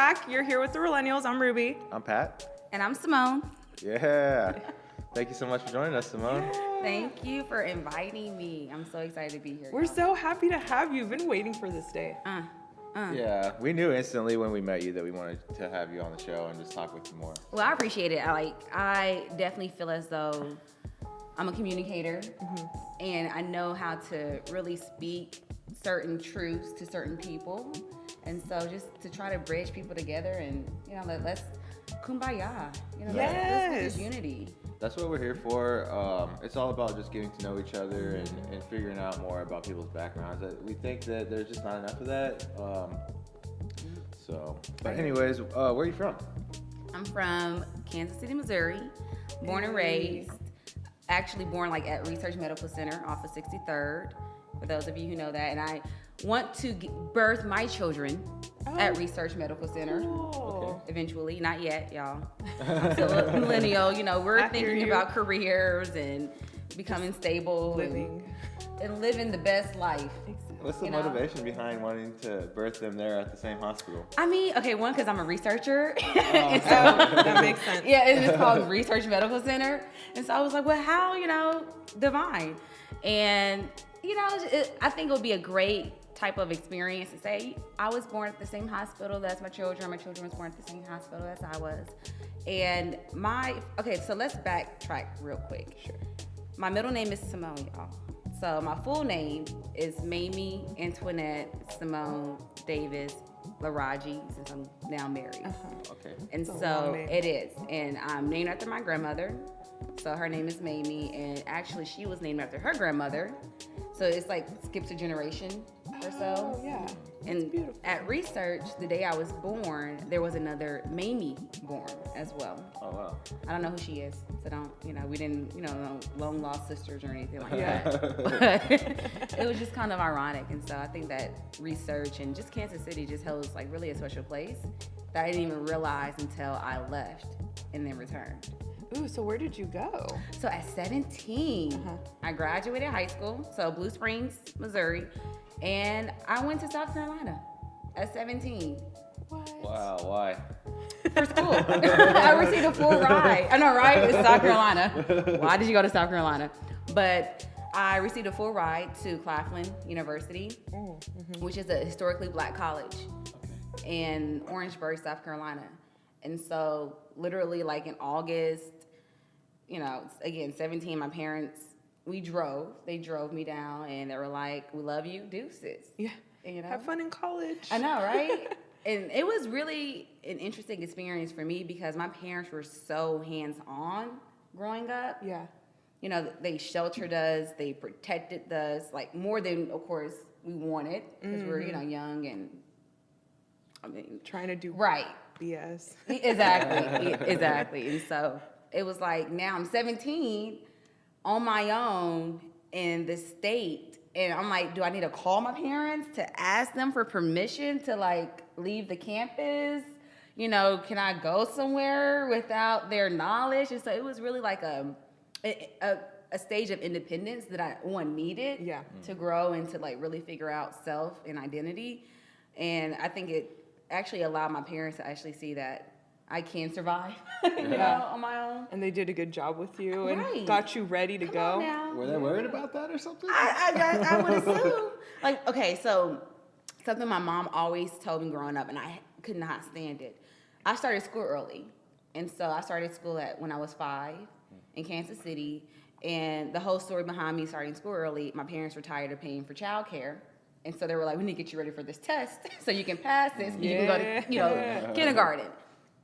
back. You're here with the Realennials. I'm Ruby. I'm Pat. And I'm Cymone. Yeah. Thank you so much for joining us, Cymone. Thank you for inviting me. I'm so excited to be here. We're so happy to have you. Been waiting for this day. Yeah, we knew instantly when we met you that we wanted to have you on the show and just talk with you more. Well, I appreciate it. I definitely feel as though I'm a communicator, and I know how to really speak certain truths to certain people. And so just to try to bridge people together and, let's kumbaya. Let's do unity. That's what we're here for. It's all about just getting to know each other and figuring out more about people's backgrounds. We think that there's just not enough of that. But anyways, where are you from? I'm from Kansas City, Missouri, born and raised. Actually born at Research Medical Center off of 63rd, for those of you who know that. And I want to birth my children at Research Medical Center. Cool. Eventually, not yet, y'all. I'm still a millennial. We're thinking about careers and becoming stable and living the best life. What's the motivation behind wanting to birth them there at the same hospital? One, because I'm a researcher. And so, that makes sense. Yeah, it's called Research Medical Center. And so I was like, well, how, divine. And, I think it would be a great type of experience to say, I was born at the same hospital as my children was born at the same hospital as I was. And so let's backtrack real quick. Sure. My middle name is Cymone, y'all. So my full name is Mamie Antoinette Cymone Davis-Laraji, since I'm now married. Okay. And so it is. And I'm named after my grandmother. So her name is Mamie, and actually she was named after her grandmother. So it's skips a generation or so. Oh, yeah. And at Research, the day I was born, there was another Mamie born as well. Oh, wow. I don't know who she is, so we didn't, no long lost sisters or anything like that. But it was just kind of ironic. And so I think that Research and just Kansas City just holds really a special place that I didn't even realize until I left and then returned. Ooh, so where did you go? So at 17, I graduated high school, so Blue Springs, Missouri, and I went to South Carolina at 17. What? Wow, why? For school. I received a full ride. I know, right? It's South Carolina. Why did you go to South Carolina? But I received a full ride to Claflin University, which is a historically black college in Orangeburg, South Carolina. And so literally in August, again, 17, my parents, they drove me down and they were like, we love you, deuces. Yeah. Have fun in college. I know, right? And it was really an interesting experience for me because my parents were so hands-on growing up. Yeah. They sheltered us, they protected us, more than, of course, we wanted because we're, young and, trying to do right. BS. Exactly. And so it was now I'm 17 on my own in the state. And I'm like, do I need to call my parents to ask them for permission to leave the campus? Can I go somewhere without their knowledge? And so it was really a stage of independence that I needed to grow and to really figure out self and identity. And I think it actually allowed my parents to actually see that I can survive, on my own. And they did a good job with you Right. and got you ready to Come go. on now. Were they worried about that or something? I would assume. So something my mom always told me growing up, and I could not stand it. I started school early. And so I started school when I was 5 in Kansas City. And the whole story behind me starting school early, my parents were tired of paying for childcare. And so they were like, we need to get you ready for this test so you can pass this and you can go to, kindergarten.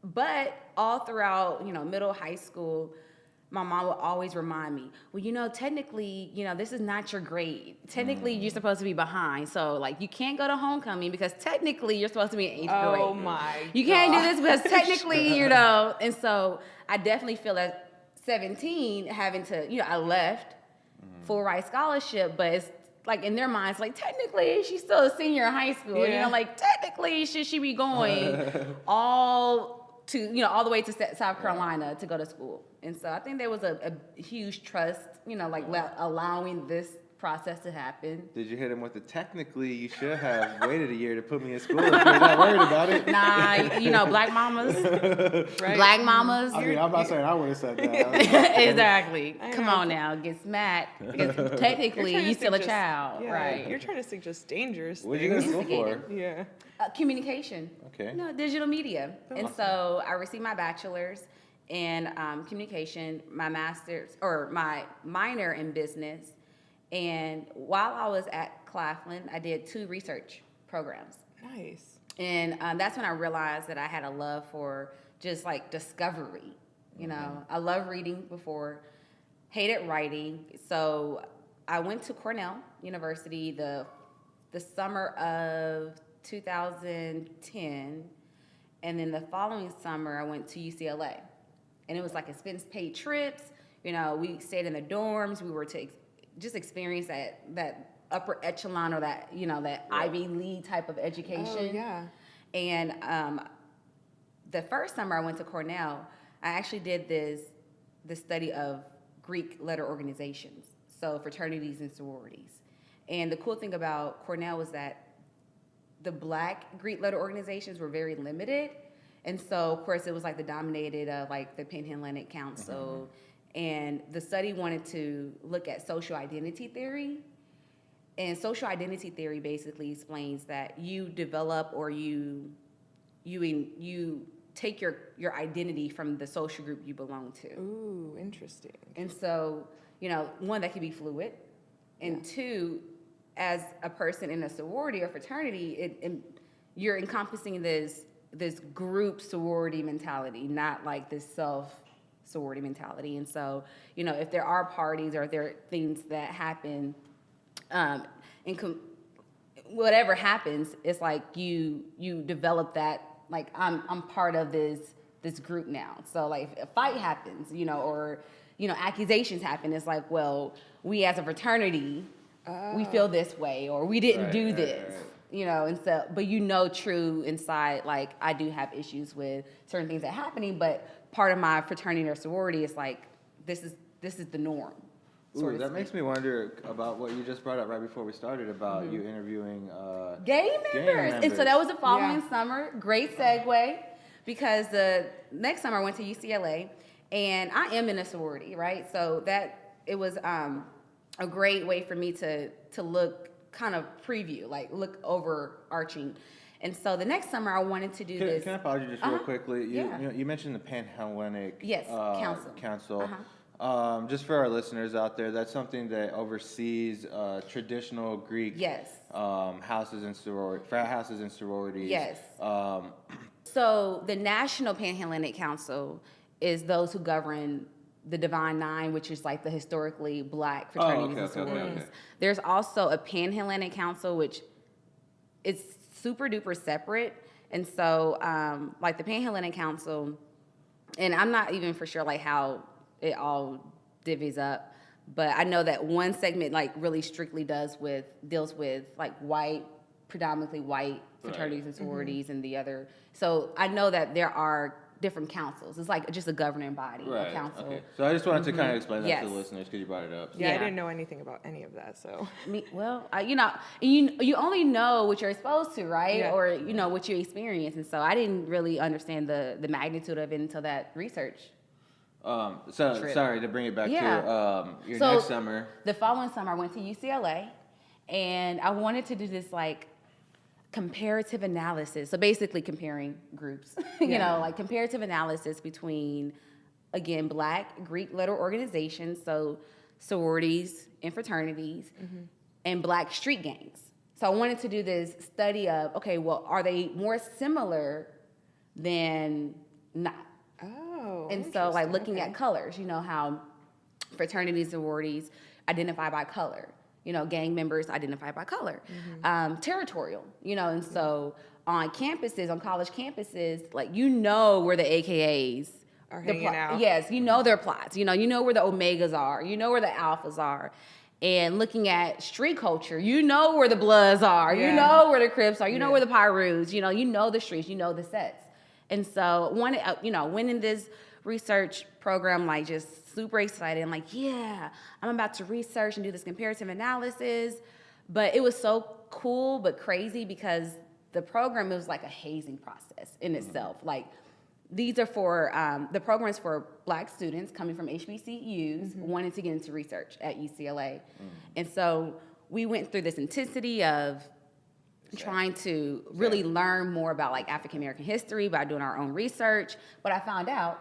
But all throughout, middle, high school, my mom would always remind me, well, technically, this is not your grade. Technically, you're supposed to be behind. So, you can't go to homecoming because technically you're supposed to be in 8th grade. Oh, my You can't do this because technically, And so I definitely feel at 17 having to, I left full ride scholarship, but it's in their minds, technically she's still a senior in high school. Yeah. Technically should she be going all the way to South Carolina to go to school. And so I think there was a huge trust, allowing this process to happen. Did you hit him with the technically you should have waited a year to put me in school if you're not worried about it? Nah, you know, black mamas. Right. Black mamas. I mean, I'm not saying I would have said that. Exactly. I Come know. on now, get smacked. Because technically, You're trying you to still a suggest- child, yeah, right? You're trying to suggest dangerous What'd you go to things. school for? Instigating. Yeah. Communication. Okay. You know, digital media. And Awesome. so I received my bachelor's in communication, my master's or my minor in business. And while I was at Claflin, I did 2 research programs. Nice. And that's when I realized that I had a love for just like discovery. You know, I love reading before, hated writing. So I went to Cornell University the summer of 2010. And then the following summer, I went to UCLA. And it was like expense paid trips. You know, we stayed in the dorms. We were to just experience that upper echelon or that, you know, that Ivy League type of education. Oh, yeah. And the first summer I went to Cornell, I actually did the study of Greek letter organizations, so fraternities and sororities. And the cool thing about Cornell was that the black Greek letter organizations were very limited. And so, of course, it was like the dominated of like the Pan-Hellenic Council. And the study wanted to look at social identity theory. And social identity theory basically explains that you develop or you take your identity from the social group you belong to. Ooh, interesting. And so, you know, one, that can be fluid. And two, as a person in a sorority or fraternity, you're encompassing this group sorority mentality, not like this self sorority mentality. And so, you know, if there are parties or if there are things that happen, whatever happens, it's like you develop that, like I'm part of this group now. So like if a fight happens, you know, or, you know, accusations happen, it's like, well, we as a fraternity, we feel this way, or we didn't do this. Right. You know, and so, but you know, true inside, like I do have issues with certain things that are happening, but part of my fraternity or sorority is like, this is the norm. Ooh, that makes me wonder about what you just brought up right before we started about you interviewing Gay members. And so that was the following summer. Great segue, because the next summer I went to UCLA, and I am in a sorority, right? So that it was a great way for me to look, kind of preview, like look overarching. And so the next summer I wanted to do this. Can I pause you just real quickly? Yeah. You know, you mentioned the Pan-Hellenic Council. Just for our listeners out there, that's something that oversees traditional Greek houses and frat houses and sororities. Yes. So the National Pan-Hellenic Council is those who govern the Divine Nine, which is like the historically black fraternities and sororities. Okay. There's also a Pan-Hellenic Council, which is super duper separate. And so like the Pan-Hellenic Council, and I'm not even for sure like how it all divvies up, but I know that one segment like really strictly deals with like predominantly white fraternities and sororities, and the other. So I know that there are different councils. It's like just a governing body, a council. Okay. So I just wanted to kind of explain that to the listeners because you brought it up. Yeah, I Yeah. didn't know anything about any of that, so. You only know what you're exposed to, right? Yeah. Or you know what you experience, and so I didn't really understand the magnitude of it until that research. Sorry to bring it back to your So, next summer. The following summer, I went to UCLA, and I wanted to do this like comparative analysis. So basically comparing groups, you know, like comparative analysis between, again, black Greek letter organizations, so sororities and fraternities, and black street gangs. So I wanted to do this study of, okay, well, are they more similar than not? Oh, And so, like, interesting. looking Okay. at colors, you know, how fraternities, sororities identify by color. You know, gang members identify by color. Territorial, you know, and so on campuses, on college campuses, like, you know where the AKAs Are hanging out. Yes, you know their plots. You know where the Omegas are. You know where the Alphas are. And looking at street culture, you know where the Bloods are. You Yeah. know where the Crips are. You know where the Pyrus. You know the streets. You know the sets. And so, went in this research program, like just super excited. I'm like, yeah, I'm about to research and do this comparative analysis. But it was so cool but crazy because the program, it was like a hazing process in itself. Like, these are for, the program is for Black students coming from HBCUs wanting to get into research at UCLA. And so we went through this intensity of trying to really learn more about like African American history by doing our own research. But I found out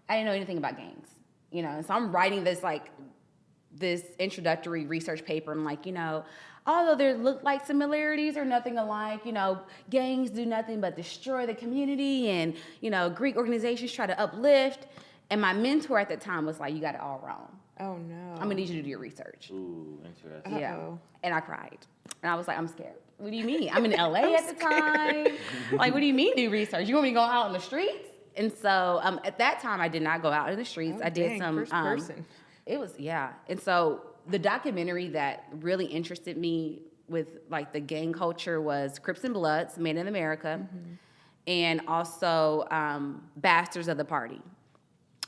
I didn't know anything about gangs, you know. And so I'm writing this introductory research paper. I'm like, you know, although there look like similarities or nothing alike, you know, gangs do nothing but destroy the community, and, you know, Greek organizations try to uplift. And my mentor at the time was like, you got it all wrong. Oh, no. I'm gonna need you to do your research. Ooh, interesting. Yeah. And I cried. And I was like, I'm scared. What do you mean? I'm in LA at the time. Like, what do you mean do research? You want me to go out in the streets? And so at that time, I did not go out in the streets. Oh, I did dang, some. first person. It was, yeah. And so the documentary that really interested me with like the gang culture was Crips and Bloods, Made in America, and also Bastards of the Party.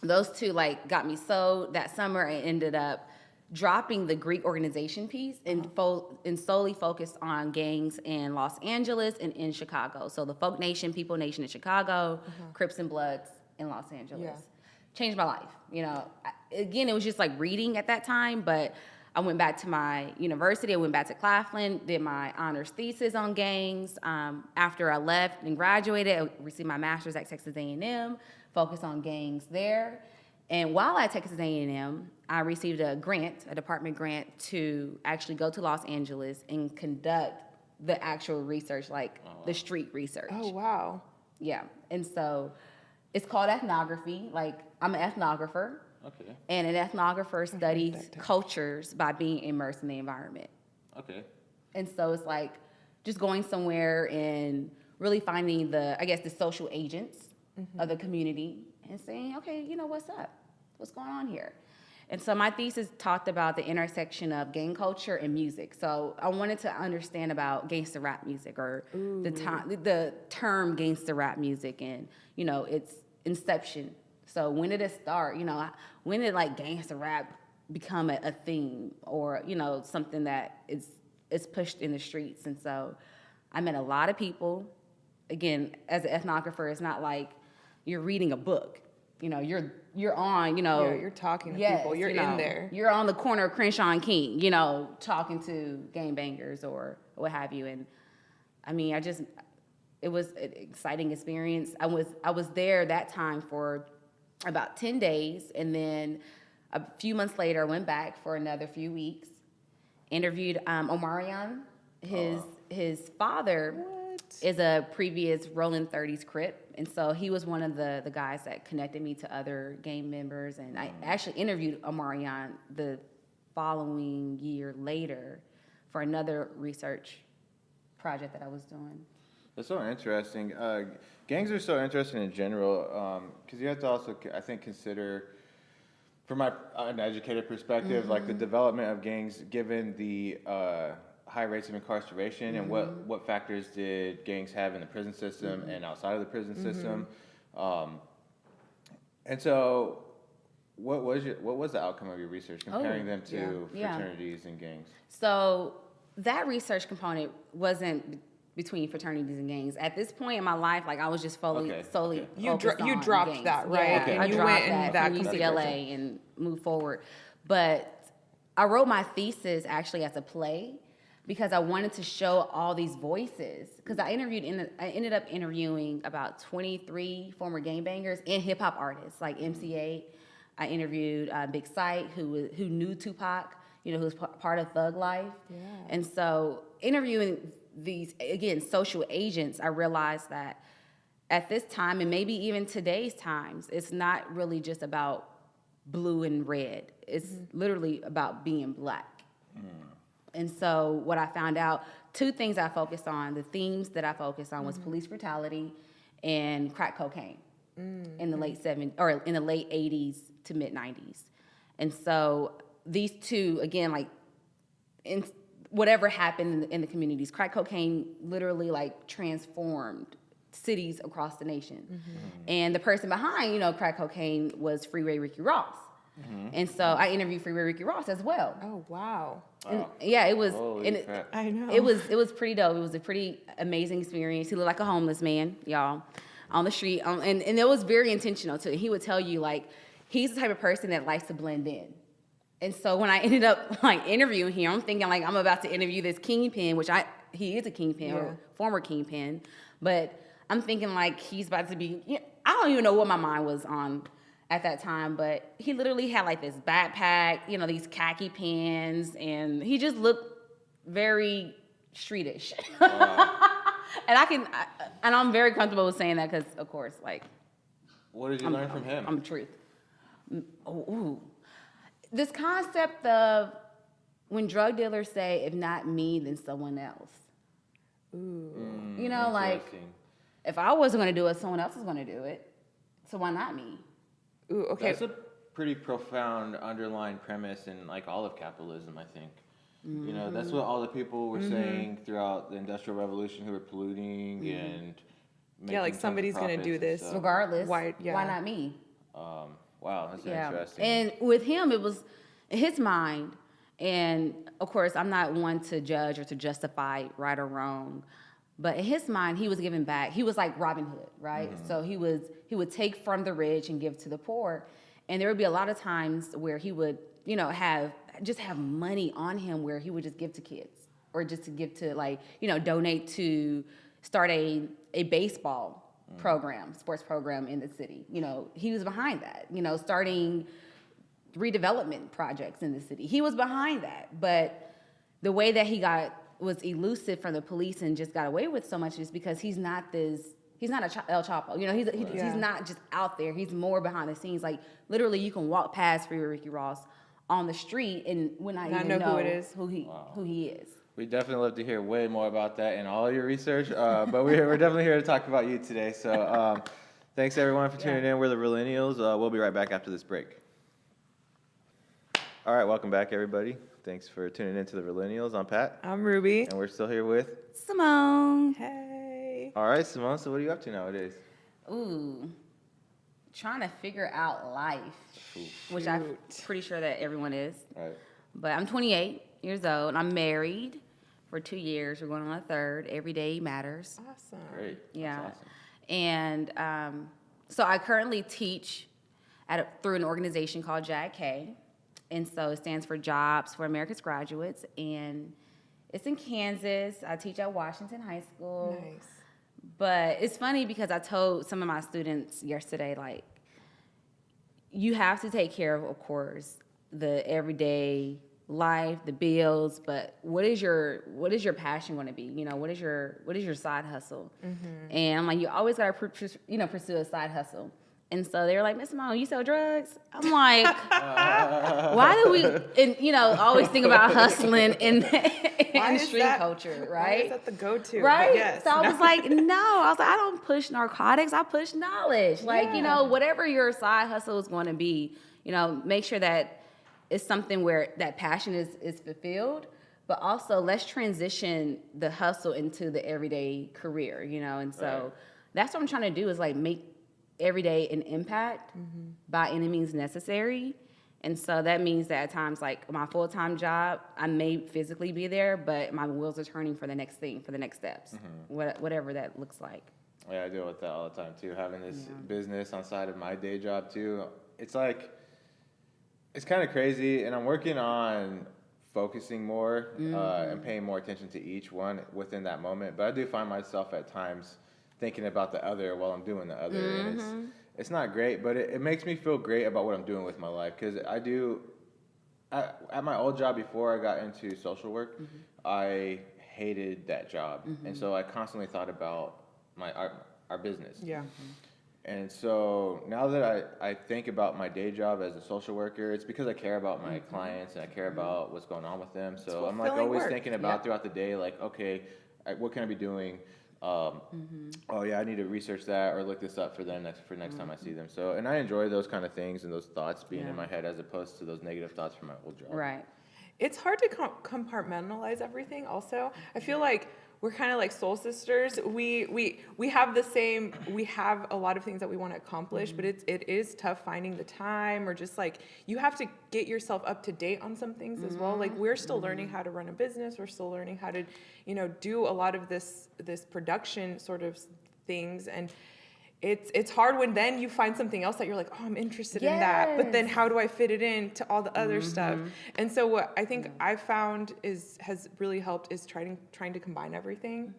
Those two like got me so that summer. I ended up dropping the Greek organization piece and solely focused on gangs in Los Angeles and in Chicago. So the Folk Nation, People Nation in Chicago, Crips and Bloods in Los Angeles. Yeah. Changed my life. You know, again, it was just like reading at that time, but I went back to my university. I went back to Claflin, did my honors thesis on gangs. After I left and graduated, I received my master's at Texas A&M, focused on gangs there. And while at Texas A&M, I received a grant, a department grant, to actually go to Los Angeles and conduct the actual research, like the street research. Oh, wow. Yeah. And so it's called ethnography. Like, I'm an ethnographer. Okay. And an ethnographer studies cultures by being immersed in the environment. Okay. And so it's like just going somewhere and really finding the social agents of the community and saying, okay, you know, what's up? What's going on here? And so my thesis talked about the intersection of gang culture and music. So I wanted to understand about gangster rap music, or the term gangster rap music, and, you know, its inception. So when did it start? You know, when did like gangster rap become a theme, or, you know, something that is pushed in the streets? And so I met a lot of people. Again, as an ethnographer, it's not like you're reading a book. You know, you're on, you know. Yeah, you're talking to people. You're in there. You're on the corner of Crenshaw and King, you know, talking to gangbangers or what have you. And I mean, it was an exciting experience. I was there that time for about 10 days. And then a few months later, I went back for another few weeks, interviewed Omarion. His father is a previous Rolling 30s Crip. And so he was one of the guys that connected me to other gang members. And I actually interviewed Omarion the following year later for another research project that I was doing. That's so interesting. Gangs are so interesting in general, because you have to also, I think, consider, from an uneducated perspective, like the development of gangs given the high rates of incarceration, and what factors did gangs have in the prison system and outside of the prison system. And so what was the outcome of your research comparing them to fraternities and gangs? So that research component wasn't between fraternities and gangs. At this point in my life, like, I was just solely You focused on dropped gangs. that, right? Yeah, Okay. I You dropped went in that that from complete UCLA and moved forward. But I wrote my thesis actually as a play, because I wanted to show all these voices. Because I ended up interviewing about 23 former gangbangers and hip hop artists like MC8. I interviewed Big Sight, who knew Tupac, you know, who was part of Thug Life. Yeah. And so interviewing these, again, social agents, I realized that at this time, and maybe even today's times, it's not really just about blue and red. It's literally about being Black. And so what I found out, two things I focused on, the themes that I focused on was police brutality and crack cocaine in the late 70s, or in the late 80s to mid 90s. And so these two, again, like, in whatever happened in the communities, crack cocaine literally like transformed cities across the nation. And the person behind, you know, crack cocaine was Freeway Ricky Ross. And so I interviewed Freeway Ricky Ross as well. Oh, wow. And yeah, it was. Holy And crap. I know. it was pretty dope. It was a pretty amazing experience. He looked like a homeless man, y'all, on the street. And it was very intentional too. He would tell you, like, he's the type of person that likes to blend in. And so when I ended up like interviewing him, I'm thinking like I'm about to interview this kingpin, which he is a kingpin or former kingpin, but I'm thinking like he's about to be. I don't even know what my mind was on at that time, but he literally had like this backpack, you know, these khaki pants, and he just looked very streetish. And I'm very comfortable with saying that because, of course, like. What did you learn from him? I'm the truth. Ooh. This concept of when drug dealers say, if not me, then someone else. Ooh. You know, like, if I wasn't going to do it, someone else was going to do it. So why not me? Ooh, okay. That's a pretty profound underlying premise in like all of capitalism, I think. You know, that's what all the people were saying throughout the Industrial Revolution who were polluting and making like tons of somebody's gonna profits do and this. stuff. Regardless, Why not me? Wow, that's interesting. And with him, it was in his mind, and of course, I'm not one to judge or to justify right or wrong, but in his mind, he was giving back. He was like Robin Hood, right? So he would take from the rich and give to the poor, and there would be a lot of times where he would, you know, have money on him where he would just give to kids or just to give to, like, you know, donate to start a baseball program, sports program in the city. You know, he was behind that, you know, starting redevelopment projects in the city. He was behind that. But the way that he was elusive from the police and just got away with so much is because he's not El Chapo. You know, he's not just out there. He's more behind the scenes. Like, literally, you can walk past Freeway Ricky Ross on the street and would not even know who it is. who he is. We definitely love to hear way more about that in all your research, but we're definitely here to talk about you today. So thanks, everyone, for tuning in. We're the Realennials. We'll be right back after this break. All right, welcome back, everybody. Thanks for tuning in to the Realennials. I'm Pat. I'm Ruby. And we're still here with Cymone. Hey. All right, Cymone, so what are you up to nowadays? Ooh, trying to figure out life, which I'm pretty sure that everyone is. Right. But I'm 28 years old. I'm married for 2 years. We're going on a third. Every day matters. Awesome. Great. Yeah. That's awesome. And so I currently teach through an organization called JAG-K. And so it stands for Jobs for America's Graduates. And it's in Kansas. I teach at Washington High School. Nice. But it's funny because I told some of my students yesterday, like, you have to take care of course, the everyday life, the bills, but what is your passion going to be? You know, what is your side hustle? And I'm like, you always got to pursue a side hustle. And so they were like, Miss Cymone, you sell drugs? I'm like, why do we, always think about hustling in street culture, right? Why is that the go-to? Right? But yes, So I was like, no. I was like, I don't push narcotics. I push knowledge. Like, whatever your side hustle is going to be, make sure that it's something where that passion is fulfilled. But also, let's transition the hustle into the everyday career, And so that's what I'm trying to do is, like, make every day an impact by any means necessary. And so that means that at times, like my full-time job, I may physically be there, but my wheels are turning for the next thing, for the next steps, whatever that looks like. Yeah, I deal with that all the time too. Having this business on side of my day job too, it's like, it's kind of crazy, and I'm working on focusing more and paying more attention to each one within that moment. But I do find myself at times thinking about the other while I'm doing the other. And it's not great, but it makes me feel great about what I'm doing with my life. Because at my old job before I got into social work, I hated that job. And so I constantly thought about our business. Yeah. And so now that I think about my day job as a social worker, it's because I care about my clients and I care about what's going on with them. So I'm like always thinking about throughout the day, like, okay, what can I be doing? Oh yeah, I need to research that or look this up for next time I see them. So, and I enjoy those kind of things and those thoughts being in my head as opposed to those negative thoughts from my old job. Right. It's hard to compartmentalize everything also. I feel like we're kind of like soul sisters. We have the same, we have a lot of things that we want to accomplish, but it is tough finding the time, or just like you have to get yourself up to date on some things as well. Like we're still learning how to run a business. We're still learning how to, do a lot of this production sort of things. And it's hard when then you find something else that you're like, oh, I'm interested in that. But then how do I fit it in to all the other stuff? And so what I think I found has really helped is trying to combine everything,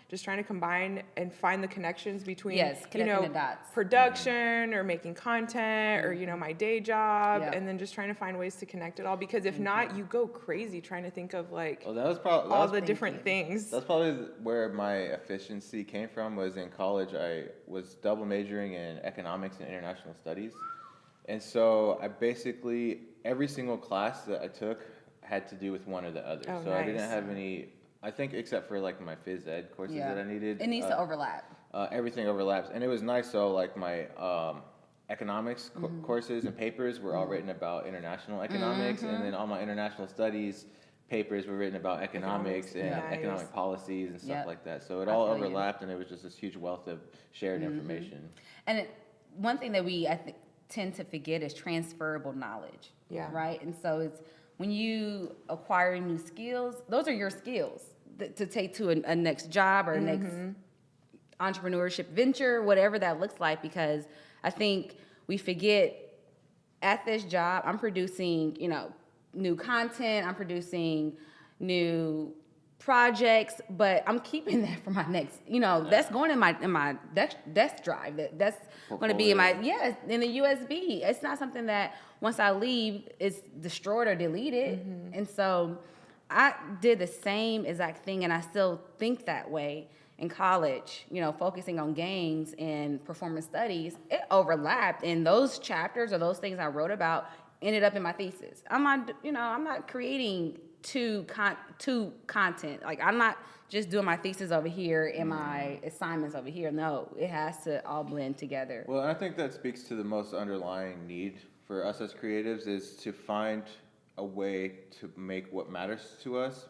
just trying to combine and find the connections between, connecting the dots. Production or making content or, my day job, and then just trying to find ways to connect it all. Because if not, you go crazy trying to think of like all the different things. That's probably where my efficiency came from. Was in college, I was double majoring in economics and international studies. And so I basically, every single class that I took had to do with one or the other. Oh, so nice. I didn't have any, I think except for like my phys ed courses that I needed. It needs to overlap. Everything overlaps. And it was nice. So like my economics courses and papers were all written about international economics. And then all my international studies papers were written about economics and economic policies and stuff like that. So it all overlapped, and it was just this huge wealth of shared information. And one thing that we, I think, tend to forget is transferable knowledge. Yeah. Right? And so it's when you acquire new skills, those are your skills to take to a next job or a next entrepreneurship venture, whatever that looks like, because I think we forget at this job, I'm producing, new content, I'm producing new projects, but I'm keeping that for my next, that's going in my desk drive. That's going to be in in the USB. It's not something that once I leave, it's destroyed or deleted. And so I did the same exact thing, and I still think that way in college, focusing on gangs and performance studies. It overlapped, and those chapters or those things I wrote about ended up in my thesis. I'm not creating two content. Like, I'm not just doing my thesis over here and my assignments over here. No, it has to all blend together. Well, and I think that speaks to the most underlying need for us as creatives is to find a way to make what matters to us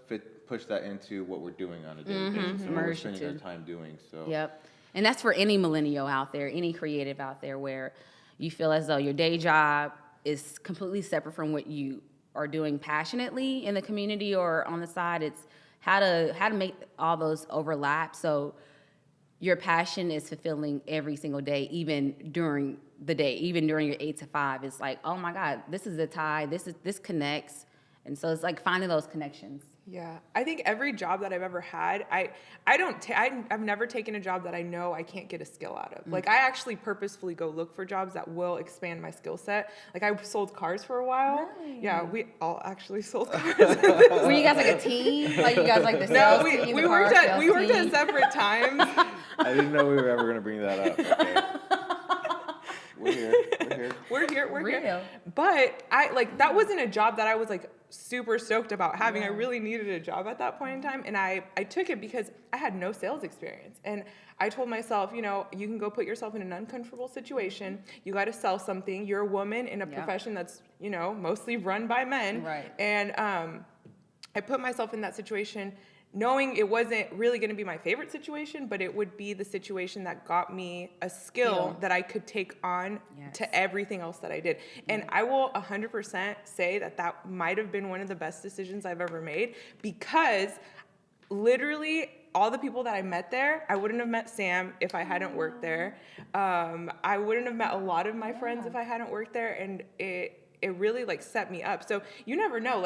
push that into what we're doing on a daily basis and what we're spending our time doing. So Yep. And that's for any millennial out there, any creative out there, where you feel as though your day job is completely separate from what you are doing passionately in the community or on the side. It's how to make all those overlap so your passion is fulfilling every single day, even during the day, even during your 8 to 5. It's like, oh my God, this is the tie. This connects. And so it's like finding those connections. Yeah, I think every job that I've ever had, I've never taken a job that I know I can't get a skill out of. Like, I actually purposefully go look for jobs that will expand my skill set. Like, I sold cars for a while. Really? Yeah, we all actually sold cars. Were you guys like a team? Like, you guys like the sales team? We worked at separate times. I didn't know we were ever going to bring that up. Okay. We're here. But that wasn't a job that I was like super stoked about having. I really needed a job at that point in time, and I took it because I had no sales experience. And I told myself, you can go put yourself in an uncomfortable situation. You got to sell something. You're a woman in a profession that's, mostly run by men. Right. And I put myself in that situation knowing it wasn't really going to be my favorite situation, but it would be the situation that got me a skill that I could take on to everything else that I did. And I will 100% say that might have been one of the best decisions I've ever made, because literally all the people that I met there, I wouldn't have met Sam if I hadn't worked there. I wouldn't have met a lot of my friends if I hadn't worked there, and it really set me up. So you never know,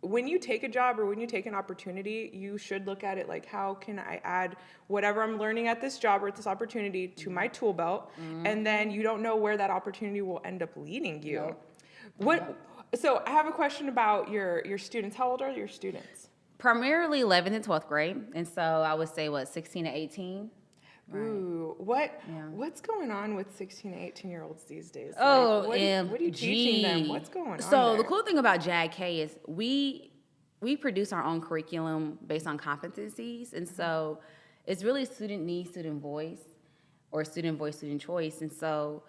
when you take a job or when you take an opportunity, you should look at it like, how can I add whatever I'm learning at this job or at this opportunity to my tool belt? And then you don't know where that opportunity will end up leading you. So I have a question about your students. How old are your students? Primarily 11th and 12th grade. And so I would say, 16 to 18? Ooh, what's going on with 16 to 18-year-olds these days? What are you teaching them? What's going on So there? the cool thing about JAG-K is we produce our own curriculum based on competencies. And so it's really student need, student voice, or student voice, student choice. And so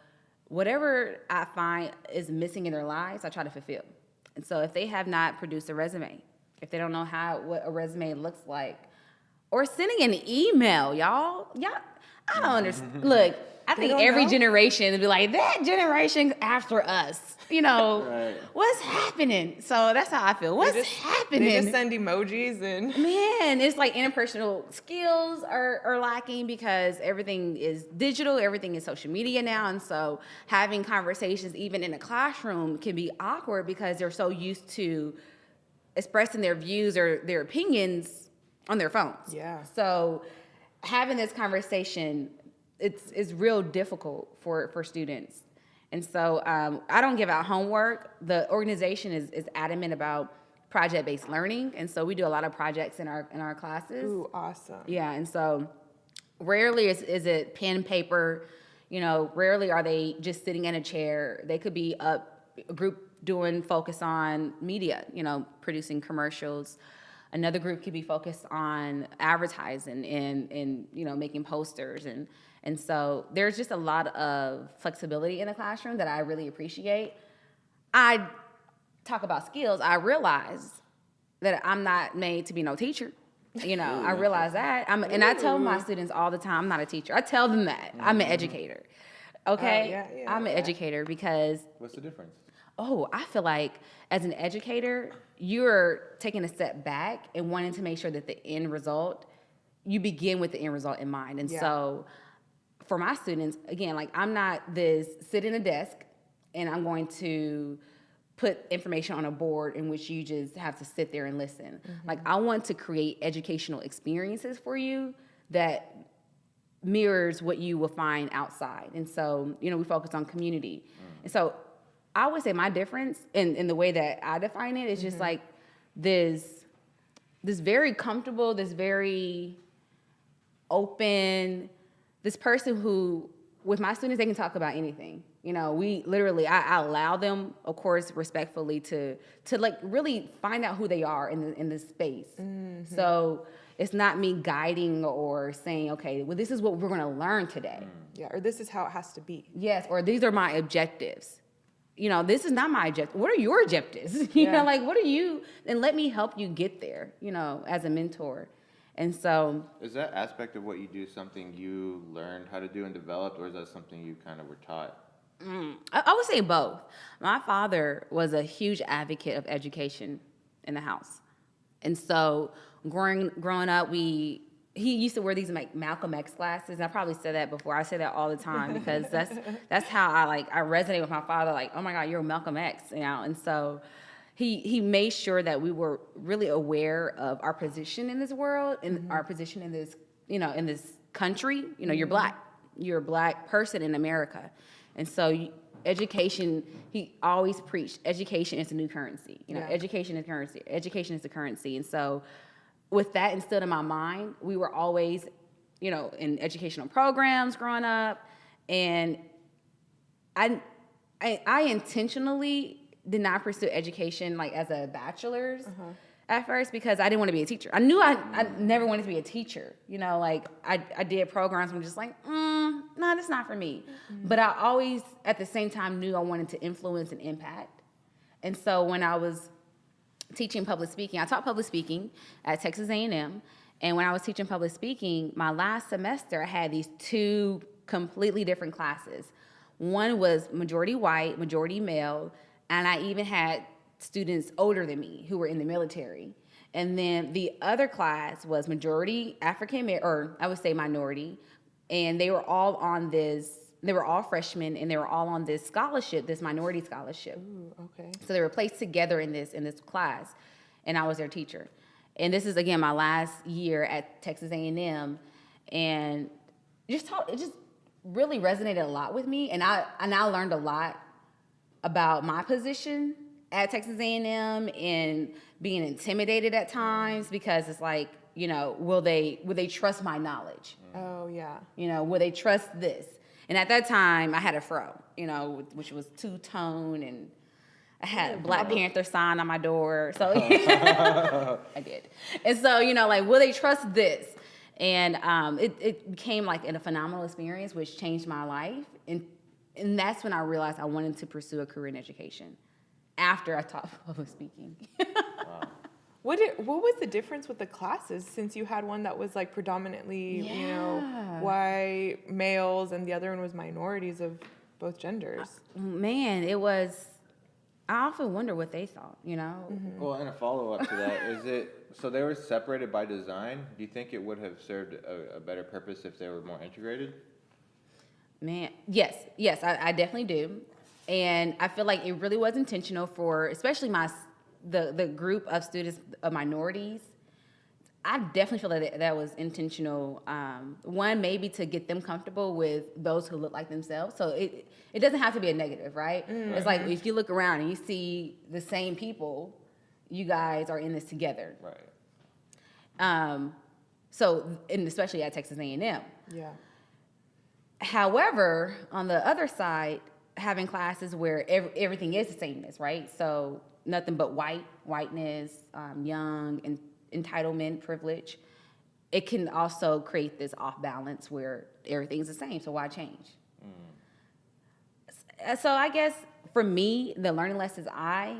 whatever I find is missing in their lives, I try to fulfill. And so if they have not produced a resume, if they don't know what a resume looks like, or sending an email, y'all. I don't understand. Look, I think don't every know. generation would be like, that generation after us, Right. what's happening? So that's how I feel. What's happening? They just send emojis and Man, it's like interpersonal skills are lacking because everything is digital, everything is social media now. And so having conversations even in a classroom can be awkward because they're so used to expressing their views or their opinions on their phones. Yeah. So having this conversation, it's real difficult for students. And so I don't give out homework. The organization is adamant about project-based learning, and so we do a lot of projects in our classes. ooh, awesome. Yeah, and so rarely is it pen, paper. Rarely are they just sitting in a chair. They could be a group doing focus on media, producing commercials. Another group could be focused on advertising and making posters. And so there's just a lot of flexibility in the classroom that I really appreciate. I talk about skills. I realize that I'm not made to be no teacher. I realize that. And I tell my students all the time, I'm not a teacher. I tell them that. I'm an educator. Okay? Yeah, I'm an educator because What's the difference? I feel like as an educator, you're taking a step back and wanting to make sure that the end result, you begin with the end result in mind. And so for my students, again, like I'm not this sit in a desk and I'm going to put information on a board in which you just have to sit there and listen. Like I want to create educational experiences for you that mirrors what you will find outside. And so, we focus on community. And so I would say my difference in the way that I define it is just like this very comfortable, this very open, this person who, with my students, they can talk about anything. We literally, I allow them, of course, respectfully to like really find out who they are in this space. So it's not me guiding or saying, okay, well, this is what we're going to learn today. Yeah, or this is how it has to be. Yes, or these are my objectives. This is not my objective. What are your objectives? What are you? And let me help you get there, as a mentor. And so. Is that aspect of what you do something you learned how to do and developed, or is that something you kind of were taught? I would say both. My father was a huge advocate of education in the house. And so growing up, he used to wear these like Malcolm X glasses. And I probably said that before. I say that all the time because that's how I resonate with my father. Like, oh my God, you're Malcolm X, And so he made sure that we were really aware of our position in this world and our position in this, in this country. You're black. You're a black person in America. And so education, he always preached, education is the new currency. Education is currency. Education is the currency. And so with that instilled in my mind, we were always, in educational programs growing up. And I intentionally did not pursue education like as a bachelor's at first because I didn't want to be a teacher. I knew I never wanted to be a teacher. I did programs. I'm just like, no, that's not for me. But I always, at the same time, knew I wanted to influence and impact. And so when I was teaching public speaking, I taught public speaking at Texas A&M. And when I was teaching public speaking, my last semester, I had these two completely different classes. One was majority white, majority male, and I even had students older than me who were in the military. And then the other class was majority African, or I would say minority, and they were all freshmen, and they were all on this scholarship, this minority scholarship. Ooh, okay. So they were placed together in this class, and I was their teacher. And this is, again, my last year at Texas A&M, and it just really resonated a lot with me, and I learned a lot about my position at Texas A&M and being intimidated at times because it's like, will they trust my knowledge? Oh, yeah. Will they trust this? And at that time, I had a fro, which was two-tone, and I had a Black Panther sign on my door. So I did. And so, will they trust this? And it became like a phenomenal experience, which changed my life. And that's when I realized I wanted to pursue a career in education after I taught public speaking. Wow. What was the difference with the classes, since you had one that was like predominantly, white males, and the other one was minorities of both genders? Man, it was. I often wonder what they thought. Well, and a follow-up to that, so they were separated by design. Do you think it would have served a better purpose if they were more integrated? Man, yes, I definitely do. And I feel like it really was intentional for, especially the group of students of minorities. I definitely feel like that was intentional. One, maybe to get them comfortable with those who look like themselves. So it doesn't have to be a negative, right? Mm-hmm. It's like if you look around and you see the same people, you guys are in this together. Right. So, and especially at Texas A&M. Yeah. However, on the other side, having classes where everything is the sameness, right? So nothing but whiteness, young, and entitlement, privilege. It can also create this off balance where everything's the same. So why change? So I guess for me, the learning lessons I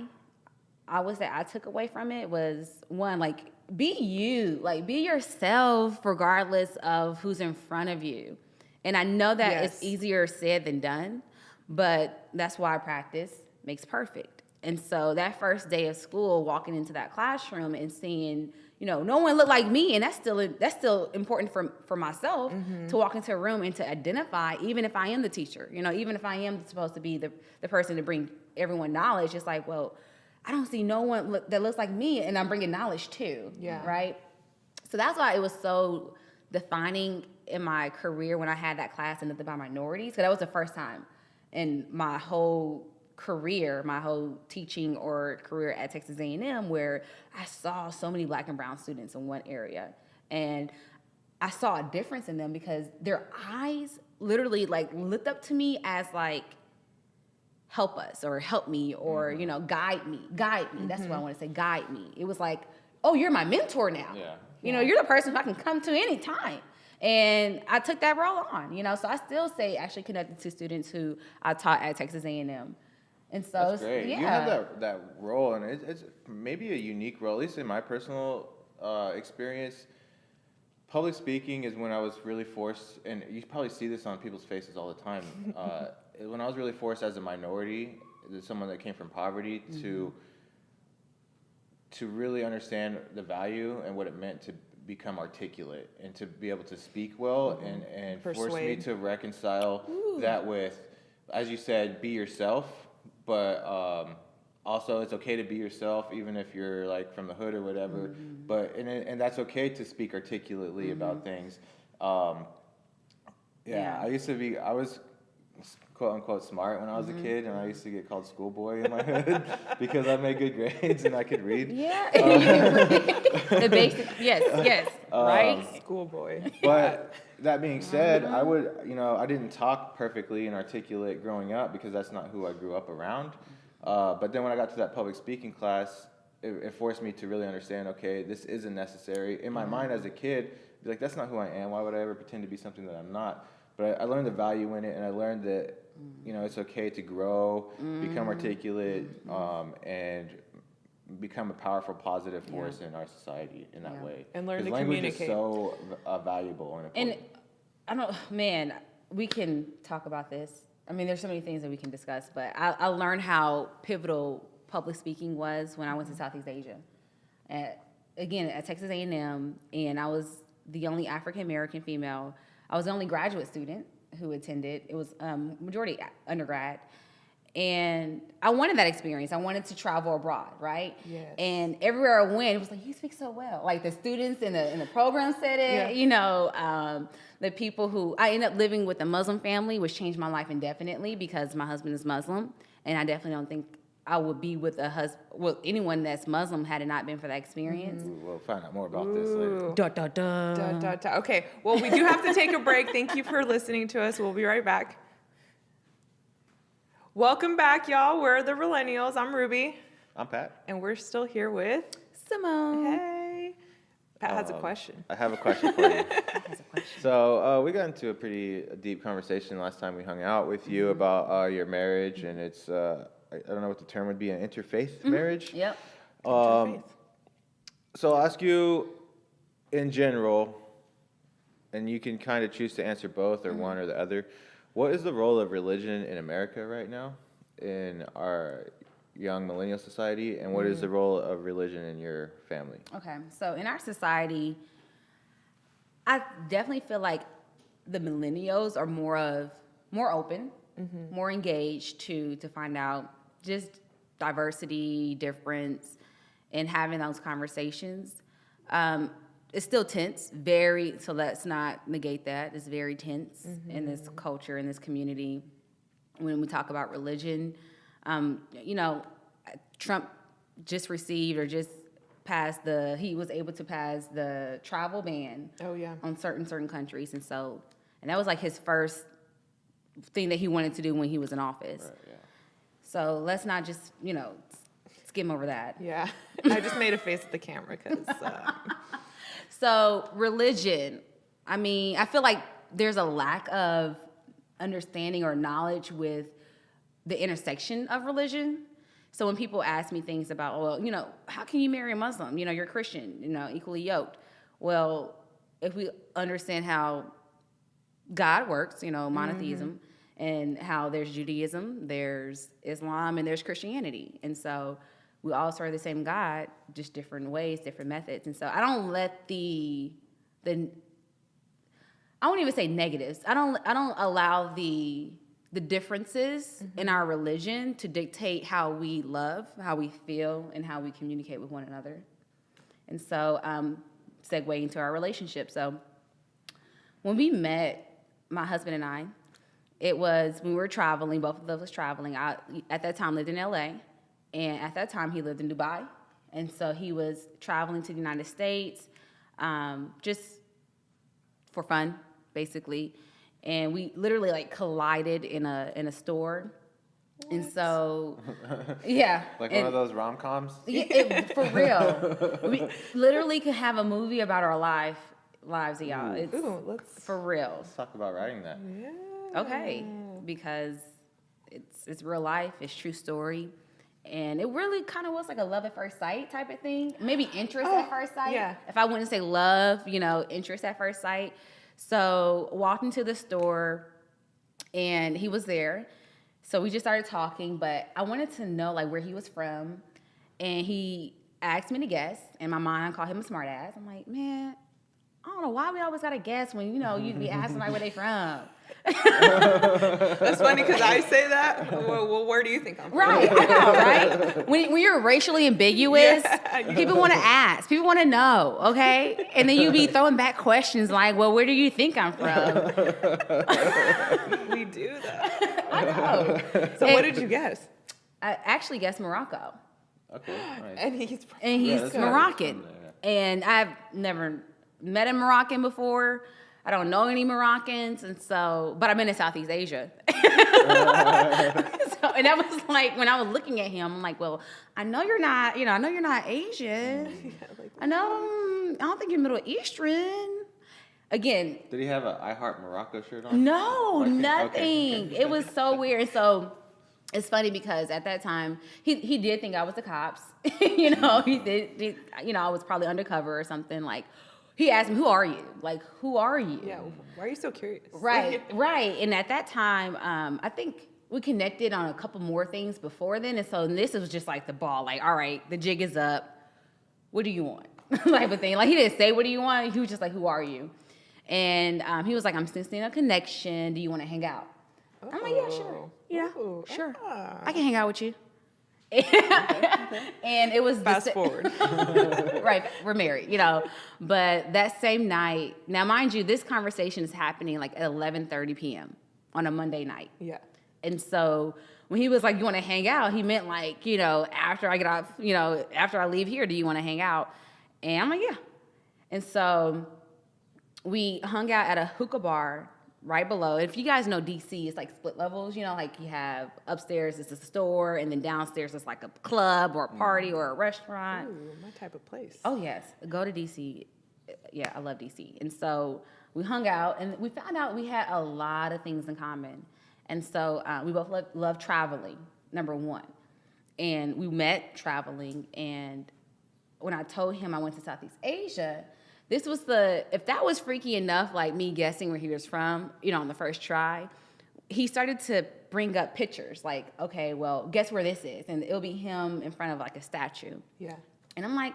would say I took away from it was, one, like, be you, like, be yourself regardless of who's in front of you. And I know that it's easier said than done, but that's why practice makes perfect. And so that first day of school, walking into that classroom and seeing, no one looked like me, and that's still important for myself to walk into a room and to identify, even if I am the teacher, even if I am supposed to be the person to bring everyone knowledge. It's like, well, I don't see no one that looks like me, and I'm bringing knowledge too, right? So that's why it was so defining in my career when I had that class in Nothing But Minorities, because that was the first time in my whole career, my whole teaching or career at Texas A&M, where I saw so many Black and brown students in one area. And I saw a difference in them because their eyes literally like looked up to me as like, help us or help me or, guide me. That's what I want to say, guide me. It was like, oh, you're my mentor now. You're the person who I can come to anytime. And I took that role on, so I still say actually connected to students who I taught at Texas A&M. And so that's great. You have that role, and it's maybe a unique role, at least in my personal experience. Public speaking is when I was really forced, and you probably see this on people's faces all the time, when I was really forced as a minority, someone that came from poverty, to really understand the value and what it meant to become articulate and to be able to speak well, and force me to reconcile that with, as you said, be yourself, but also it's okay to be yourself even if you're like from the hood or whatever, but and that's okay to speak articulately about things. I was quote unquote smart when I was a kid, and I used to get called schoolboy in my hood because I made good grades and I could read. The basic, yes, right? Schoolboy. But that being said, I would, I didn't talk perfectly and articulate growing up because that's not who I grew up around. But then when I got to that public speaking class, it forced me to really understand, okay, this isn't necessary. In my mind as a kid, be like, that's not who I am. Why would I ever pretend to be something that I'm not? But I learned the value in it, and I learned that, it's okay to grow, become articulate, and become a powerful, positive force in our society in that way. And learn to language communicate. Is so valuable and important. We can talk about this. I mean, there's so many things that we can discuss, but I learned how pivotal public speaking was when I went to Southeast Asia. At Texas A&M, and I was the only African-American female. I was the only graduate student who attended. It was majority undergrad. And I wanted that experience. I wanted to travel abroad, right? Yes. And everywhere I went, it was like, you speak so well. Like the students in the program said it, the people who, I ended up living with a Muslim family, which changed my life indefinitely because my husband is Muslim. And I definitely don't think I would be with anyone that's Muslim had it not been for that experience. We'll find out more about this later. Okay, well, we do have to take a break. Thank you for listening to us. We'll be right back. Welcome back, y'all. We're the Realennials. I'm Ruby. I'm Pat. And we're still here with Cymone. Hey. Pat has a question. I have a question for you. So we got into a pretty deep conversation last time we hung out with you about your marriage, and it's, I don't know what the term would be, an interfaith marriage? Yep. Interfaith. So I'll ask you in general, and you can kind of choose to answer both or one or the other. What is the role of religion in America right now in our young millennial society, and what is the role of religion in your family? Okay, so in our society, I definitely feel like the millennials are more open, more engaged to find out just diversity, difference, and having those conversations. It's still tense, so let's not negate that. It's very tense in this culture, in this community. When we talk about religion, Trump just received or just passed he was able to pass the travel ban on certain countries. And that was like his first thing that he wanted to do when he was in office. Right, yeah. So let's not just, skim over that. Yeah. I just made a face at the camera because... So religion, I mean, I feel like there's a lack of understanding or knowledge with the intersection of religion. So when people ask me things about, well, how can you marry a Muslim? You're Christian, equally yoked. Well, if we understand how God works, monotheism, and how there's Judaism, there's Islam, and there's Christianity. And so we all serve the same God, just different ways, different methods. And so I don't let I won't even say negatives. I don't allow the differences in our religion to dictate how we love, how we feel, and how we communicate with one another. And so segue into our relationship. So when we met, my husband and I, it was when we were traveling, both of us traveling. I, at that time, lived in LA. And at that time, he lived in Dubai. And so he was traveling to the United States just for fun, basically. And we literally, collided in a store. What? And so, yeah. Like one of those rom-coms? Yeah, for real. We literally could have a movie about our lives, y'all. It's for real. Let's talk about writing that. Yeah. Okay. Because it's real life. It's true story. And it really kind of was like a love at first sight type of thing. Maybe interest at first sight. Yeah. If I wouldn't say love, interest at first sight. So walked into the store and he was there. So we just started talking, but I wanted to know where he was from. And he asked me to guess. In my mind, I called him a smart ass. I'm like, man, I don't know why we always got to guess when, you'd be asking where they from. That's funny because I say that. Well, where do you think I'm from? Right, I know, right? When you're racially ambiguous, people want to ask. People want to know, okay? And then you be throwing back questions like, well, where do you think I'm from? We do that. I know. So what did you guess? I actually guessed Morocco. Okay, nice. And he's And he's Moroccan. And I've never met a Moroccan before. I don't know any Moroccans, but I've been in Southeast Asia. And that was when I was looking at him, I'm like, well, I know you're not, I know you're not Asian. I don't think you're Middle Eastern. Again. Did he have an I Heart Morocco shirt on? No, nothing. Okay. It was so weird. So it's funny because at that time, he did think I was the cops. He did, I was probably undercover or something He asked me, who are you? Who are you? Yeah, why are you so curious? Right. And at that time, I think we connected on a couple more things before then. And so this was just the ball. All right, the jig is up. What do you want? Type of thing. He didn't say, what do you want? He was just who are you? And he was like, I'm sensing a connection. Do you want to hang out? I'm like, yeah, sure. Sure. I can hang out with you. And it was fast forward. Right, we're married, But that same night, now mind you, this conversation is happening at 11:30 p.m. on a Monday night. Yeah. And so when he was like, you want to hang out, he meant after I get off, after I leave here, do you want to hang out? And I'm like, yeah. And so we hung out at a hookah bar right below. If you guys know DC, it's split levels, you have upstairs it's a store, and then downstairs it's a club or a party or a restaurant. Ooh, my type of place. Oh yes, go to DC. Yeah, I love DC. And so we hung out, and we found out we had a lot of things in common. And so we both love traveling, number one. And we met traveling, and when I told him I went to Southeast Asia, this was if that was freaky enough, like me guessing where he was from, on the first try, he started to bring up pictures like, okay, well, guess where this is? And it'll be him in front of like a statue. Yeah. And I'm like,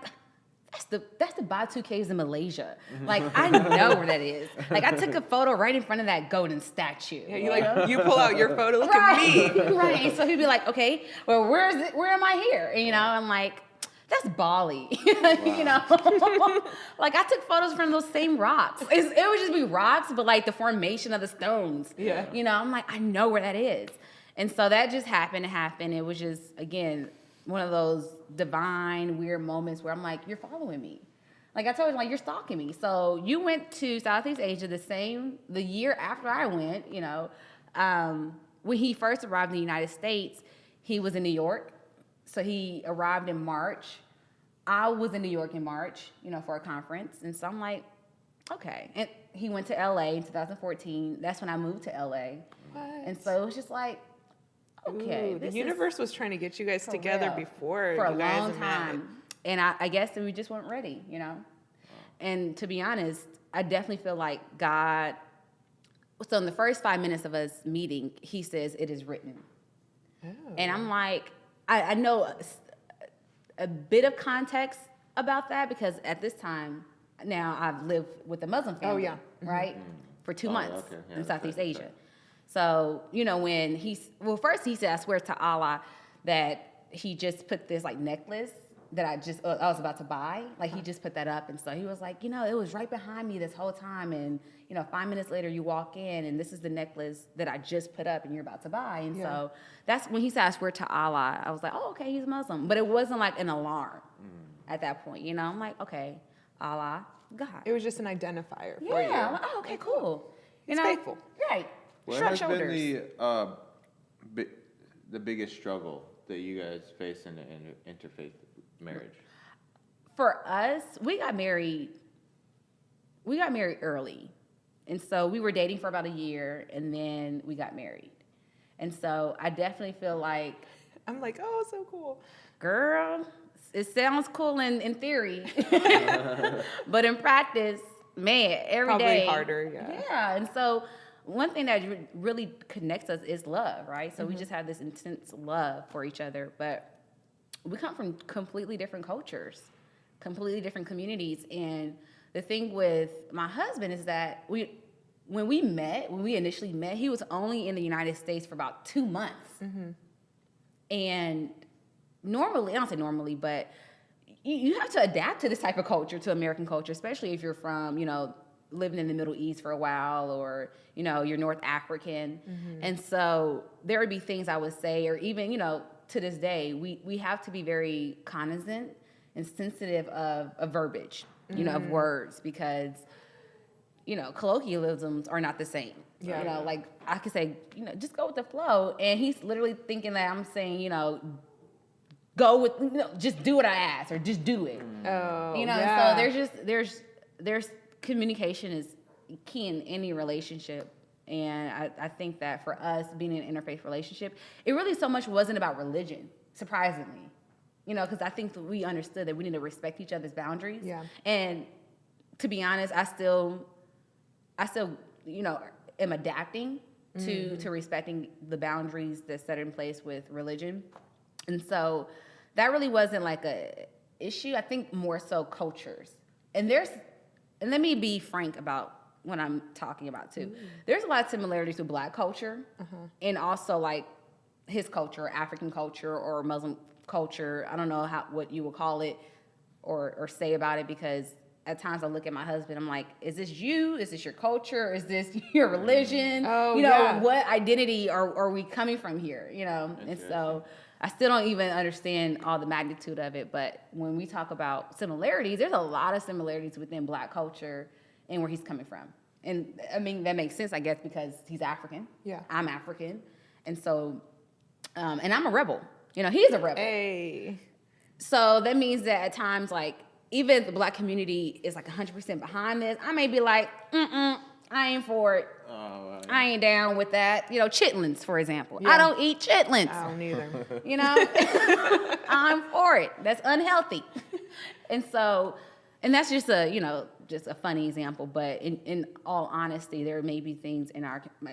that's the Batu Caves in Malaysia. Like, I know where that is. Like, I took a photo right in front of that golden statue. Yeah, you pull out your photo, look at me. Right. And so he'd be like, okay, well, where is it? Where am I here? And, I'm like, that's Bali. Like, I took photos from those same rocks. It would just be rocks, but like the formation of the stones. Yeah. I'm like, I know where that is. And so that just happened. It was just, again, one of those divine, weird moments where I'm like, you're following me. Like I told you, like, you're stalking me. So you went to Southeast Asia the year after I went, when he first arrived in the United States, he was in New York. So he arrived in March. I was in New York in March, for a conference. And so I'm like, okay. And he went to LA in 2014. That's when I moved to LA. What? And so it was just like, okay. Ooh, the universe was trying to get you guys for together real. before For a you guys long met. time. And I guess that we just weren't ready, And to be honest, I definitely feel like God, so in the first 5 minutes of us meeting, he says, it is written. Oh. And I'm like, I know a bit of context about that because at this time, now I've lived with a Muslim family, right? For 2 months in Southeast Asia. So, when first he said, I swear to Allah that he just put this like necklace that I was about to buy. Like he just put that up. And so he was like, it was right behind me this whole time. And, 5 minutes later you walk in and this is the necklace that I just put up and you're about to buy. And so that's when he said, I swear to Allah, I was like, oh, okay, he's Muslim. But it wasn't like an alarm at that point. I'm like, okay, Allah, God. It was just an identifier for you. Yeah, I'm like, oh, okay, cool. It's faithful. Right. What Shrug has shoulders. been the biggest struggle that you guys face in an interfaith marriage? For us, we got married early. And so we were dating for about a year and then we got married. And so I definitely feel like, I'm like, oh, so cool. girl, it sounds cool in theory, but in practice, man, every day. Probably harder, yeah. Yeah, and so one thing that really connects us is love, right? So we just have this intense love for each other, but we come from completely different cultures, completely different communities, and the thing with my husband is that when we initially met, he was only in the United States for about 2 months. And normally, I don't say normally, but you have to adapt to this type of culture, to American culture, especially if you're from, living in the Middle East for a while or, you're North African. And so there would be things I would say, or even, to this day, we have to be very cognizant and sensitive of verbiage, of words, because, colloquialisms are not the same. Yeah. Like I could say, just go with the flow. And he's literally thinking that I'm saying, go with, just do what I ask or just do it. Oh, So there's communication is key in any relationship. And I think that for us being in an interfaith relationship, it really so much wasn't about religion, surprisingly. Because I think that we understood that we need to respect each other's boundaries. Yeah. And to be honest, I still, am adapting to respecting the boundaries that's set in place with religion. And so that really wasn't like a issue. I think more so cultures. And let me be frank about what I'm talking about too. There's a lot of similarities with Black culture and also like his culture, African culture or Muslim culture. I don't know what you would call it or say about it, because at times I look at my husband, I'm like, is this you? Is this your culture? Is this your religion? Oh, yeah. What identity are we coming from here? And so I still don't even understand all the magnitude of it. But when we talk about similarities, there's a lot of similarities within Black culture and where he's coming from. And I mean, that makes sense, I guess, because he's African. Yeah. I'm African. And so, and I'm a rebel. He's a rebel. Hey. So that means that at times, like, even if the Black community is like 100% behind this, I may be like, I ain't for it. Oh, I ain't down with that. Chitlins, for example. Yeah. I don't eat chitlins. I don't either. I'm for it. That's unhealthy. And so, and that's just a funny example, but in all honesty, there may be things in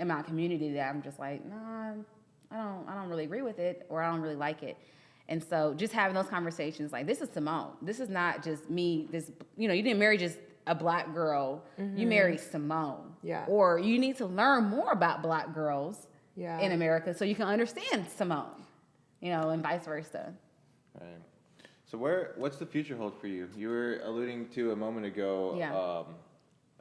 my community that I'm just like, nah, I don't really agree with it, or I don't really like it. And so just having those conversations, like, this is Cymone. This is not just me. You didn't marry just a black girl. You married Cymone. Yeah. Or you need to learn more about black girls Yeah. in America so you can understand Cymone, and vice versa. Right. So what's the future hold for you? You were alluding to a moment ago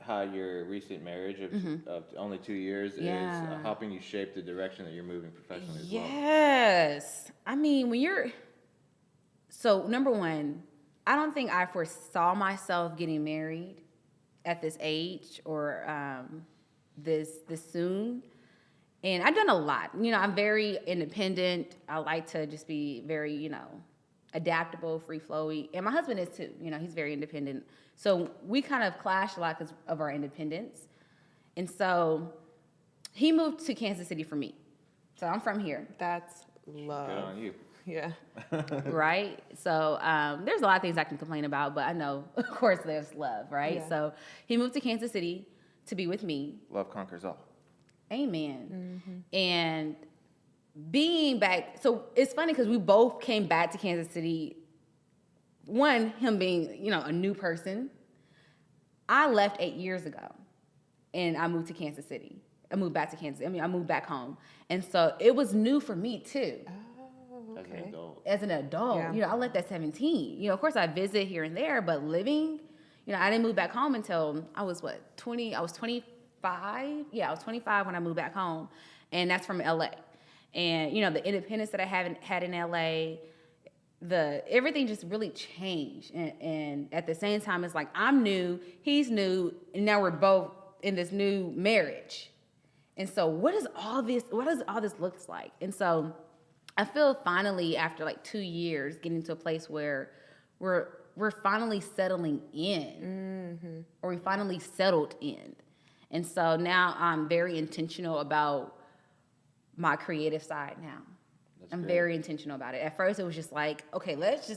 how your recent marriage of only 2 years is helping you shape the direction that you're moving professionally as well. Yes. I mean, so number one, I don't think I foresaw myself getting married at this age or this soon. And I've done a lot. I'm very independent. I like to just be very, adaptable, free-flowy. And my husband is too. He's very independent. So we kind of clashed a lot because of our independence. And so he moved to Kansas City for me. So I'm from here. That's love. Good on you. Yeah. Right? So there's a lot of things I can complain about, but I know, of course, there's love, right? Yeah. So he moved to Kansas City to be with me. Love conquers all. Amen. Mm-hmm. And being back, so it's funny because we both came back to Kansas City. One, him being, a new person. I left 8 years ago, and I moved to Kansas City. I moved back to Kansas. I moved back home. And so it was new for me, too. Oh, As an okay. adult. As an adult. Yeah. I left at 17. Of course, I visit here and there, but living, I didn't move back home until I was, 20? I was 25. Yeah, I was 25 when I moved back home, and that's from LA. And, the independence that I haven't had in LA, everything just really changed. And at the same time, it's like, I'm new, he's new, and now we're both in this new marriage. And so what does all this look like? And so I feel finally, after 2 years, getting to a place where we're finally settling in, or we finally settled in. And so now I'm very intentional about my creative side now. I'm great. very intentional about it. At first, it was just like, okay, let's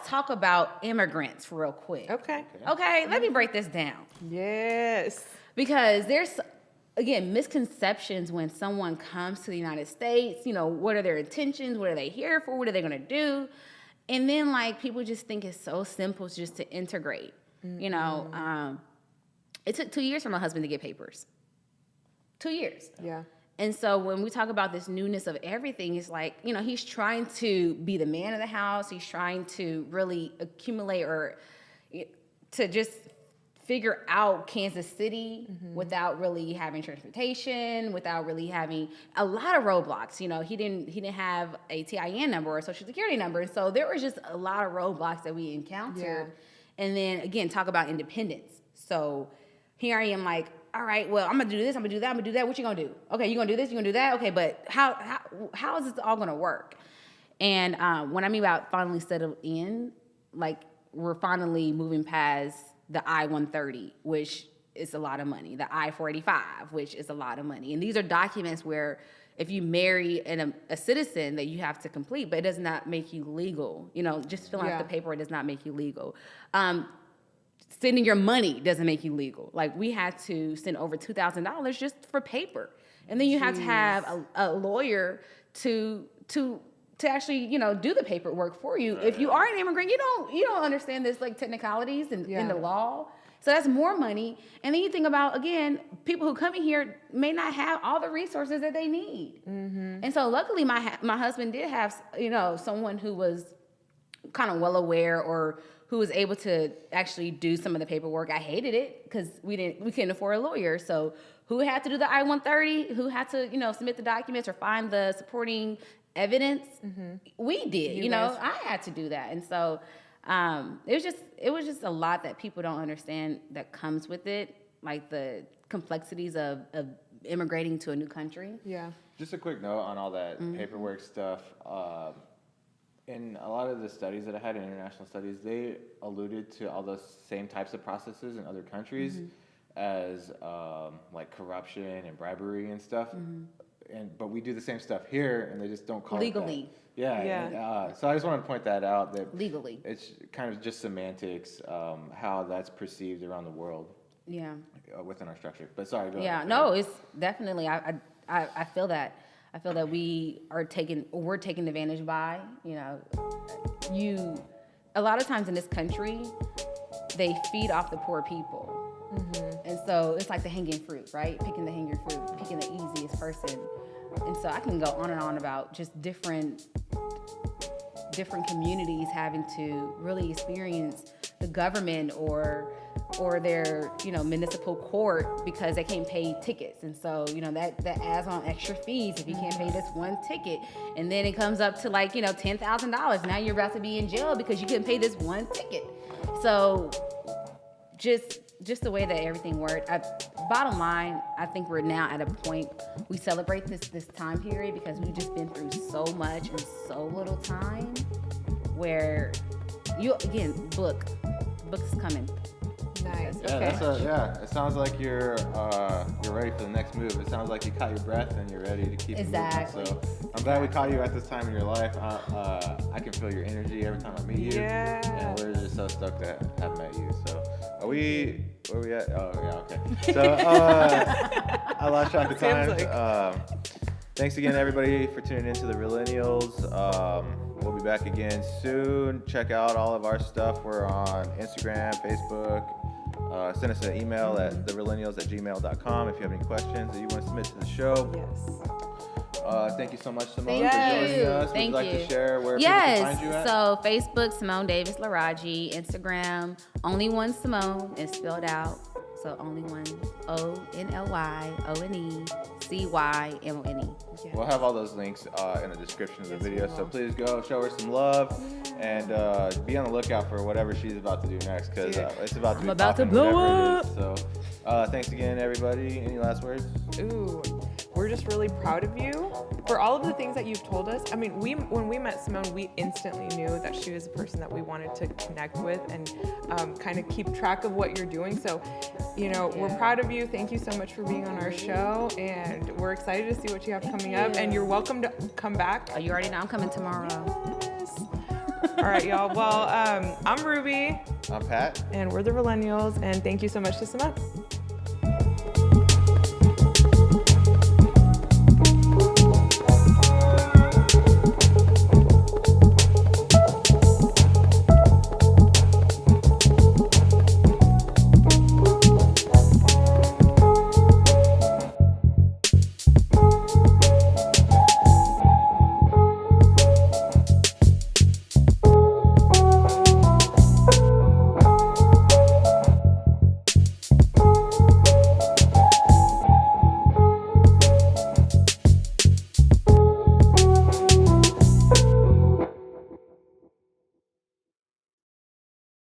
talk about immigrants real quick. Okay. Okay, let me break this down. Yes. Because there's, again, misconceptions when someone comes to the United States. What are their intentions? What are they here for? What are they going to do? And then, people just think it's so simple just to integrate. It took 2 years for my husband to get papers. 2 years. Yeah. And so when we talk about this newness of everything, it's like, he's trying to be the man of the house. He's trying to really accumulate or to just figure out Kansas City without really having transportation, without really having a lot of roadblocks. He didn't have a TIN number or a social security number. And so there was just a lot of roadblocks that we encountered. Yeah. And then again, talk about independence. So here I am like, all right, well, I'm gonna do this, I'm gonna do that, I'm gonna do that. What you gonna do? Okay, you gonna do this, you gonna do that? Okay, but how is this all gonna work? And when I mean about finally settled in, we're finally moving past the I-130, which is a lot of money, the I-485, which is a lot of money. And these are documents where if you marry a citizen that you have to complete, but it does not make you legal. Just filling out the paperwork does not make you legal. Sending your money doesn't make you legal. We had to send over $2,000 just for paper. And then you have to have a lawyer to actually, do the paperwork for you. If you are an immigrant, you don't understand this technicalities in the law. So that's more money. And then you think about, again, people who come in here may not have all the resources that they need. Mm-hmm. And so luckily my husband did have, someone who was kind of well aware or who was able to actually do some of the paperwork. I hated it because we couldn't afford a lawyer. So who had to do the I-130? Who had to, submit the documents or find the supporting evidence? Mm-hmm. We did. I had to do that. And so it was just a lot that people don't understand that comes with it, like the complexities of immigrating to a new country. Yeah. Just a quick note on all that paperwork stuff. In a lot of the studies that I had in international studies, they alluded to all those same types of processes in other countries as corruption and bribery and stuff. but we do the same stuff here, and they just don't call it Legally. that. Yeah. Yeah. And, so I just want to point that out, that Legally. it's kind of just semantics, how that's perceived around the world Yeah. within our structure. But sorry, go Yeah, ahead. no, it's definitely. I feel that. I feel that we're taken advantage by. A lot of times in this country, they feed off the poor people, and so it's like the hanging fruit, right? Picking the hanging fruit, picking the easiest person, and so I can go on and on about just different communities having to really experience the government or their municipal court because they can't pay tickets, and so that adds on extra fees if you can't pay this one ticket, and then it comes up to like $10,000. Now you're about to be in jail because you couldn't pay this one ticket. So just the way that everything worked. Bottom line, I think we're now at a point we celebrate this time period because we've just been through so much in so little time. Where books coming. Nice. Yeah, Okay. it sounds like you're ready for the next move. It sounds like you caught your breath and you're ready to keep Exactly. moving. So I'm glad we caught you at this time in your life. I can feel your energy every time I meet you. Yeah. And we're just so stoked to have met you. So where we at? Oh yeah, okay. So I lost track of time. Seems Thanks again, everybody, for tuning into the Realennials. We'll be back again soon. Check out all of our stuff. We're on Instagram, Facebook. Send us an email at therealennials@gmail.com if you have any questions that you want to submit to the show. Yes. Thank you so much, Cymone, Thank for you. joining us. Thank Would you like you. to share where people can find you at? So Facebook, Cymone Davis-Laraji. Instagram, only one Cymone is spelled out. So only one, ONLYONECYMONE. We'll have all those links in the description of the video, so please go show her some love and be on the lookout for whatever she's about to do next, because it's about to I'm be about to popping, blow whatever it is. So thanks again, everybody. Any last words? Ooh, we're just really proud of you for all of the things that you've told us. I mean, when we met Cymone, we instantly knew that she was a person that we wanted to connect with and kind of keep track of what you're doing. So, we're proud of you. Thank you so much for being on our show, and we're excited to see what you have coming up. And you're welcome to come back. Oh, you already know I'm coming tomorrow. Yes. All right, y'all. Well, I'm Ruby. I'm Pat. And we're the Realennials, and thank you so much to Cymone.